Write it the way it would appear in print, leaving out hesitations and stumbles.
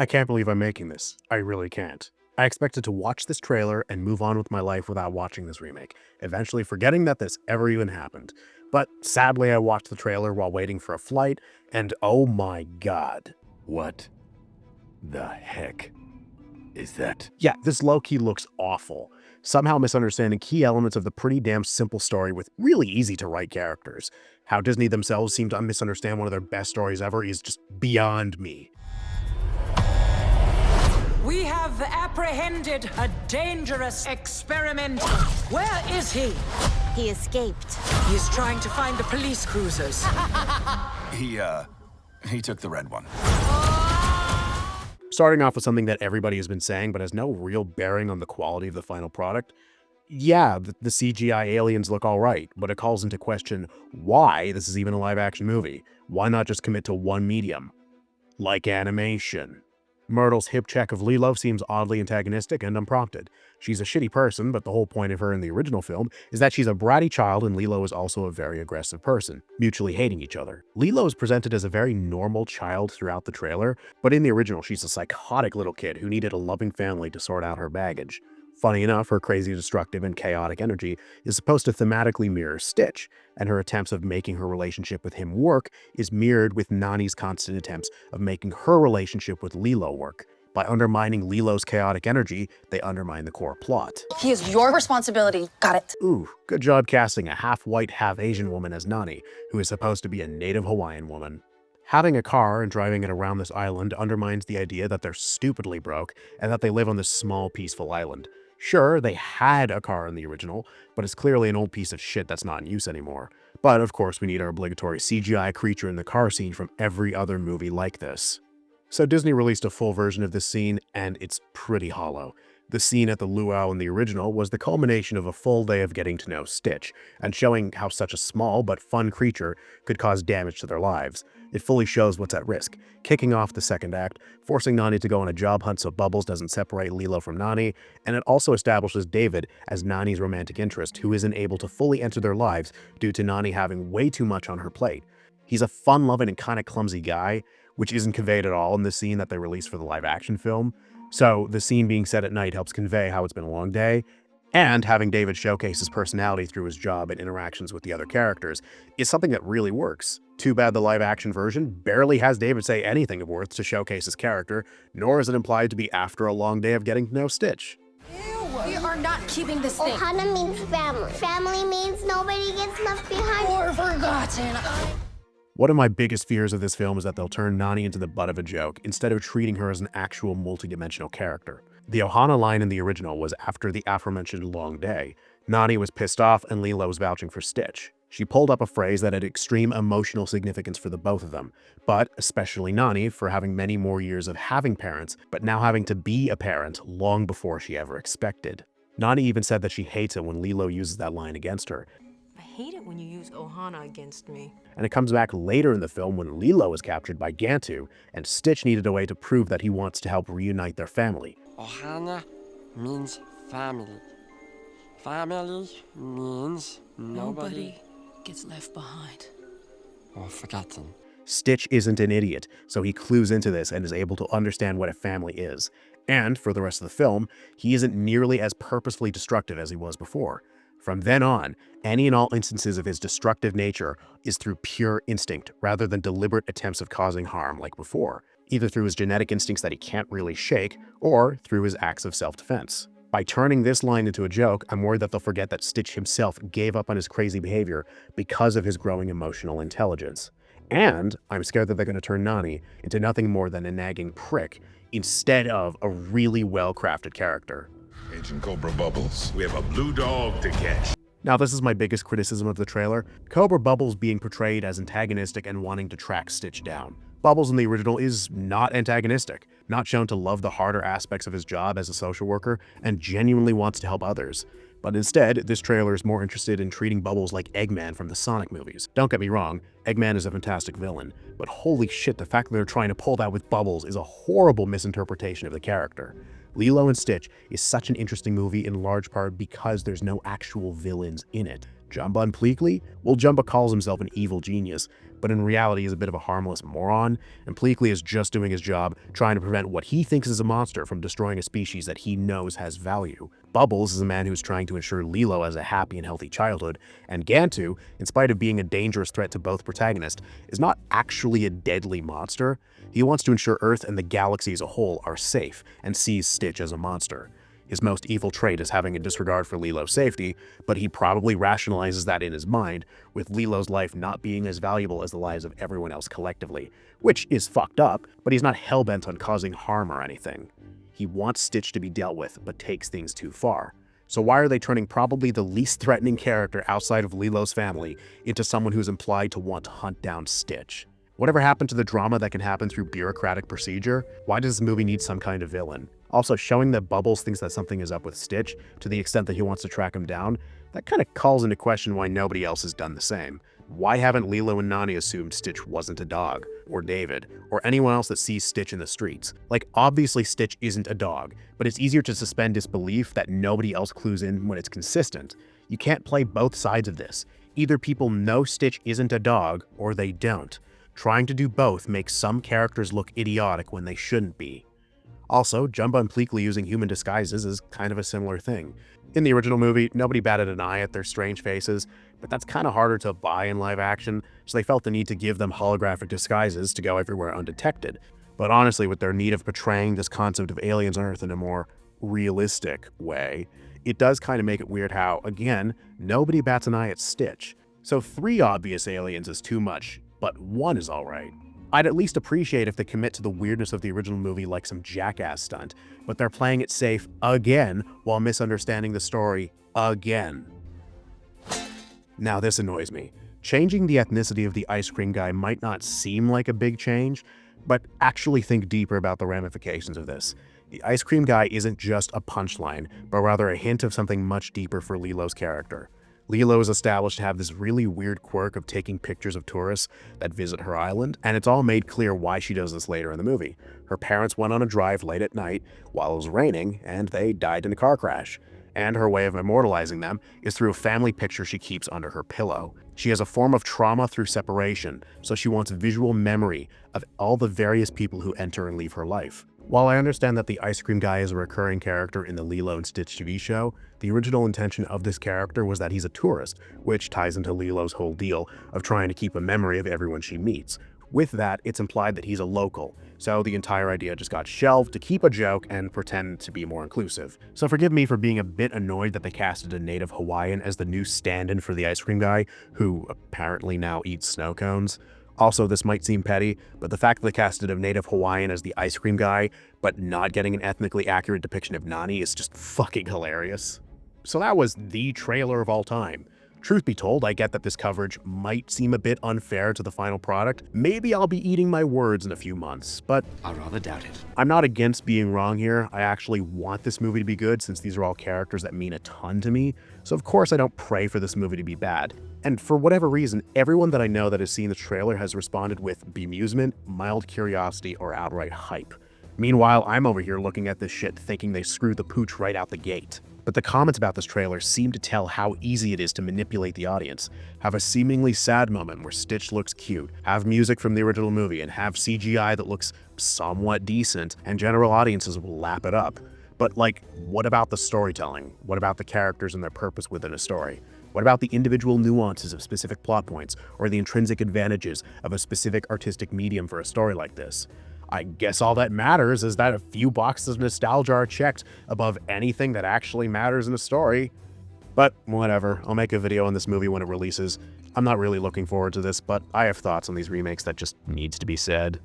I can't believe I'm making this. I really can't. I expected to watch this trailer and move on with my life without watching this remake, eventually forgetting that this ever even happened. But sadly, I watched the trailer while waiting for a flight, and oh my god. What the heck is that? Yeah, this low-key looks awful, somehow misunderstanding key elements of the pretty damn simple story with really easy-to-write characters. How Disney themselves seem to misunderstand one of their best stories ever is just beyond me. We have apprehended a dangerous experiment. Where is he? He escaped. He is trying to find the police cruisers. He took the red one. Starting off with something that everybody has been saying but has no real bearing on the quality of the final product. Yeah, the CGI aliens look alright, but it calls into question why this is even a live-action movie. Why not just commit to one medium? Like animation. Myrtle's hip check of Lilo seems oddly antagonistic and unprompted. She's a shitty person, but the whole point of her in the original film is that she's a bratty child and Lilo is also a very aggressive person, mutually hating each other. Lilo is presented as a very normal child throughout the trailer, but in the original she's a psychotic little kid who needed a loving family to sort out her baggage. Funny enough, her crazy, destructive, and chaotic energy is supposed to thematically mirror Stitch, and her attempts of making her relationship with him work is mirrored with Nani's constant attempts of making her relationship with Lilo work. By undermining Lilo's chaotic energy, they undermine the core plot. He is your responsibility. Got it. Ooh, good job casting a half-white, half-Asian woman as Nani, who is supposed to be a native Hawaiian woman. Having a car and driving it around this island undermines the idea that they're stupidly broke and that they live on this small, peaceful island. Sure, they had a car in the original, but it's clearly an old piece of shit that's not in use anymore. But of course, we need our obligatory CGI creature in the car scene from every other movie like this. So Disney released a full version of this scene, and it's pretty hollow. The scene at the luau in the original was the culmination of a full day of getting to know Stitch, and showing how such a small but fun creature could cause damage to their lives. It fully shows what's at risk, kicking off the second act, forcing Nani to go on a job hunt so Bubbles doesn't separate Lilo from Nani, and it also establishes David as Nani's romantic interest, who isn't able to fully enter their lives due to Nani having way too much on her plate. He's a fun-loving and kind of clumsy guy, which isn't conveyed at all in the scene that they released for the live-action film. So the scene being set at night helps convey how it's been a long day, and having David showcase his personality through his job and interactions with the other characters is something that really works. Too bad the live-action version barely has David say anything of worth to showcase his character, nor is it implied to be after a long day of getting to know Stitch. We are not keeping this thing. Ohana means family. Family means nobody gets left behind Or forgotten. One of my biggest fears of this film is that they'll turn Nani into the butt of a joke, instead of treating her as an actual multidimensional character. The Ohana line in the original was after the aforementioned long day. Nani was pissed off and Lilo was vouching for Stitch. She pulled up a phrase that had extreme emotional significance for the both of them, but especially Nani for having many more years of having parents, but now having to be a parent long before she ever expected. Nani even said that she hates it when Lilo uses that line against her. I hate it when you use Ohana against me. And it comes back later in the film when Lilo is captured by Gantu, and Stitch needed a way to prove that he wants to help reunite their family. Ohana means family. Family means nobody Gets left behind. or forgotten. Stitch isn't an idiot, so he clues into this and is able to understand what a family is. And for the rest of the film, he isn't nearly as purposefully destructive as he was before. From then on, any and all instances of his destructive nature is through pure instinct rather than deliberate attempts of causing harm like before, either through his genetic instincts that he can't really shake or through his acts of self-defense. By turning this line into a joke, I'm worried that they'll forget that Stitch himself gave up on his crazy behavior because of his growing emotional intelligence. And I'm scared that they're going to turn Nani into nothing more than a nagging prick instead of a really well-crafted character. Agent Cobra Bubbles, we have a blue dog to catch. Now, this is my biggest criticism of the trailer. Cobra Bubbles being portrayed as antagonistic and wanting to track Stitch down. Bubbles in the original is not antagonistic, not shown to love the harder aspects of his job as a social worker, and genuinely wants to help others. But instead, this trailer is more interested in treating Bubbles like Eggman from the Sonic movies. Don't get me wrong, Eggman is a fantastic villain, but holy shit, the fact that they're trying to pull that with Bubbles is a horrible misinterpretation of the character. Lilo and Stitch is such an interesting movie in large part because there's no actual villains in it. Jumba Pleakley? Well, Jumba calls himself an evil genius, but in reality is a bit of a harmless moron, and Pleakley is just doing his job, trying to prevent what he thinks is a monster from destroying a species that he knows has value. Bubbles is a man who's trying to ensure Lilo has a happy and healthy childhood, and Gantu, in spite of being a dangerous threat to both protagonists, is not actually a deadly monster. He wants to ensure Earth and the galaxy as a whole are safe, and sees Stitch as a monster. His most evil trait is having a disregard for Lilo's safety, but he probably rationalizes that in his mind, with Lilo's life not being as valuable as the lives of everyone else collectively, which is fucked up, but he's not hellbent on causing harm or anything. He wants Stitch to be dealt with, but takes things too far. So why are they turning probably the least threatening character outside of Lilo's family into someone who's implied to want to hunt down Stitch? Whatever happened to the drama that can happen through bureaucratic procedure? Why does this movie need some kind of villain? Also, showing that Bubbles thinks that something is up with Stitch to the extent that he wants to track him down, that kind of calls into question why nobody else has done the same. Why haven't Lilo and Nani assumed Stitch wasn't a dog, or David, or anyone else that sees Stitch in the streets? Like, obviously Stitch isn't a dog, but it's easier to suspend disbelief that nobody else clues in when it's consistent. You can't play both sides of this. Either people know Stitch isn't a dog, or they don't. Trying to do both makes some characters look idiotic when they shouldn't be. Also, Jumba and Pleakley using human disguises is kind of a similar thing. In the original movie, nobody batted an eye at their strange faces, but that's kind of harder to buy in live action, so they felt the need to give them holographic disguises to go everywhere undetected. But honestly, with their need of portraying this concept of aliens on Earth in a more realistic way, it does kind of make it weird how, again, nobody bats an eye at Stitch. So 3 obvious aliens is too much, but 1 is alright. I'd at least appreciate if they commit to the weirdness of the original movie like some jackass stunt, but they're playing it safe again while misunderstanding the story again. Now this annoys me. Changing the ethnicity of the ice cream guy might not seem like a big change, but actually think deeper about the ramifications of this. The ice cream guy isn't just a punchline, but rather a hint of something much deeper for Lilo's character. Lilo is established to have this really weird quirk of taking pictures of tourists that visit her island, and it's all made clear why she does this later in the movie. Her parents went on a drive late at night while it was raining, and they died in a car crash. And her way of immortalizing them is through a family picture she keeps under her pillow. She has a form of trauma through separation, so she wants visual memory of all the various people who enter and leave her life. While I understand that the ice cream guy is a recurring character in the Lilo and Stitch TV show, the original intention of this character was that he's a tourist, which ties into Lilo's whole deal of trying to keep a memory of everyone she meets. With that, it's implied that he's a local, so the entire idea just got shelved to keep a joke and pretend to be more inclusive. So forgive me for being a bit annoyed that they casted a native Hawaiian as the new stand-in for the ice cream guy, who apparently now eats snow cones. Also, this might seem petty, but the fact that they casted a native Hawaiian as the ice cream guy, but not getting an ethnically accurate depiction of Nani is just fucking hilarious. So that was the trailer of all time. Truth be told, I get that this coverage might seem a bit unfair to the final product. Maybe I'll be eating my words in a few months, but I rather doubt it. I'm not against being wrong here. I actually want this movie to be good since these are all characters that mean a ton to me. So of course I don't pray for this movie to be bad. And for whatever reason, everyone that I know that has seen the trailer has responded with bemusement, mild curiosity, or outright hype. Meanwhile, I'm over here looking at this shit thinking they screwed the pooch right out the gate. But the comments about this trailer seem to tell how easy it is to manipulate the audience. Have a seemingly sad moment where Stitch looks cute, have music from the original movie, and have CGI that looks somewhat decent, and general audiences will lap it up. But like, what about the storytelling? What about the characters and their purpose within a story? What about the individual nuances of specific plot points, or the intrinsic advantages of a specific artistic medium for a story like this? I guess all that matters is that a few boxes of nostalgia are checked above anything that actually matters in a story. But whatever, I'll make a video on this movie when it releases. I'm not really looking forward to this, but I have thoughts on these remakes that just needs to be said.